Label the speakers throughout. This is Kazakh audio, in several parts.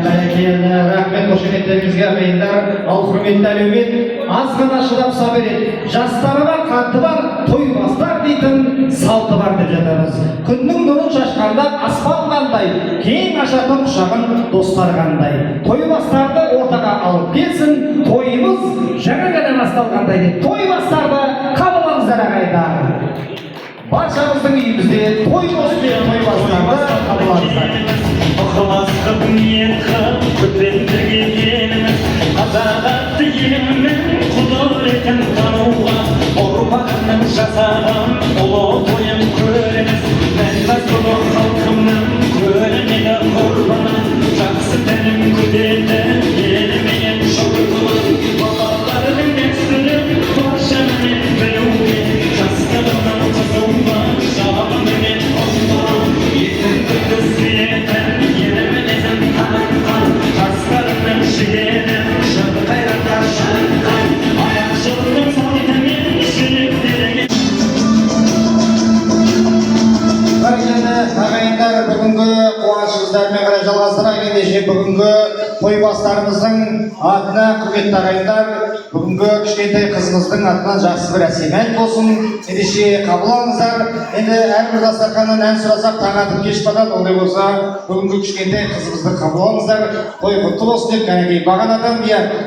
Speaker 1: Рахмет қошеметтеріңізге ағайындар. Ал құрметті әлеумет, аз ғана шыдап сабыр ет. Жастарға қанты бар, тоймастар дейтін салты бар деп жатамыз. Күннің нұрын шашқанда аспан қандай, кең ашатын құшағын достар қандай. Тоймастарды ортаға алып келсін, тойымыз жаңа ғана басталғандай деп. Тоймастарды қабылыңыздар ағайындар. Баршамыздың үйімізде той болсын деп тоймастарды қабылыңыздар.
Speaker 2: Ықыласқып ниетқып көпендіге еліміз қазақ атты елімнің құдыретін тануға ұрпағының жасаған ұлы тойын көреміз мәнбас ұлы халқымның көрінеді құрбаны жақсы тәнім көтерді елімен жұртымын балалардың дәстүрін баршамен білуге жастығының қызуға жалынымен ұмтылам ертең күндіз сүйетін
Speaker 1: ағайындар, бүгінгі қуанышыңыздармен қарай жалғастыра ендеше бүгінгі тойбастарымыздың атына құрметті ағайындар, бүгінгі кішкентай қызымыздың атынан жақсы бір әсем ән болсын. Ендеше қабыл алыңыздар. Енді әрбір дастарханнан ән сұрасақ таң атып кеш батады. Ондай болса, бүгінгі кішкентай қызымызды қабыл алыңыздар. Той құтты болсын деп кәнекей бағанадан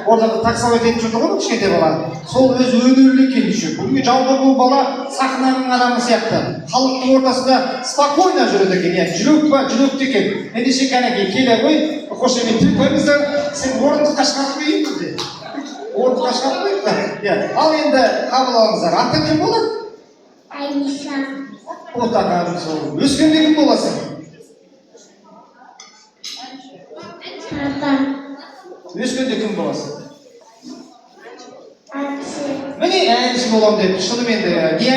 Speaker 1: ортада таксовать етіп жүрді ғой кішкентай бала. Сол өз өнерлі келуші. Бүгінгі жалпы бұл бала сахнаның адамы сияқты. Халықтың ортасында спокойно жүреді екен. Жүрек па, жүректі екен. Ендеше кәнекей келе ғой, қошеметтеп қойыңыздар. Сен орындыққа шығарып қойын бізде. Орындыққа шығарып қойыңыздар. Ал енді қабыл алыңыздар. Аты кім болады?
Speaker 3: Айниша.
Speaker 1: Отағаның сол. Өскенде кім боласың?
Speaker 3: Папа.
Speaker 1: Өскенде кім боласың?
Speaker 3: Әнші.
Speaker 1: Міне әнші боламын деп. Шынымен де не